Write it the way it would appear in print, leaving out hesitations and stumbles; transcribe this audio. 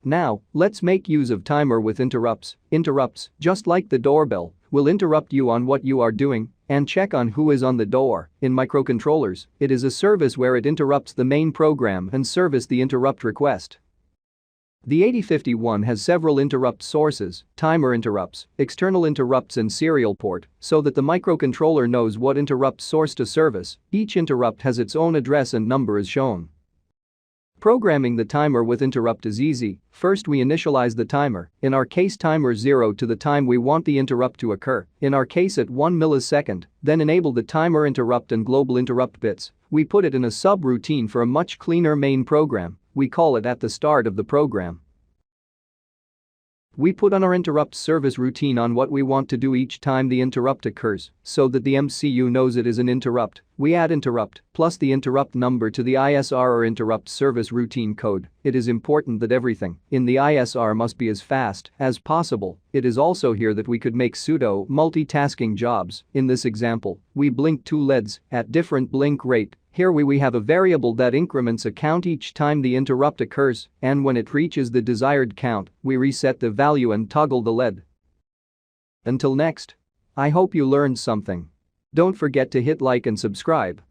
Now, let's make use of timer with interrupts. Interrupts, just like the doorbell, will interrupt you on what you are doing and check on who is on the door. In microcontrollers, it is a service where it interrupts the main program and service the interrupt request. The 8051 has several interrupt sources, timer interrupts, external interrupts and serial port, so that the microcontroller knows what interrupt source to service. Each interrupt has its own address and number as shown. Programming the timer with interrupt is easy. First we initialize the timer, in our case timer 0 to the time we want the interrupt to occur, in our case at 1 millisecond, then enable the timer interrupt and global interrupt bits. We put it in a subroutine for a much cleaner main program. We call it at the start of the program. We put on our interrupt service routine on what we want to do each time the interrupt occurs, so that the MCU knows it is an interrupt. We add interrupt plus the interrupt number to the ISR or interrupt service routine code. It is important that everything in the ISR must be as fast as possible. It is also here that we could make pseudo multitasking jobs. In this example, we blink 2 LEDs at different blink rate. Here we have a variable that increments a count each time the interrupt occurs, and when it reaches the desired count, we reset the value and toggle the LED. Until next. I hope you learned something. Don't forget to hit like and subscribe.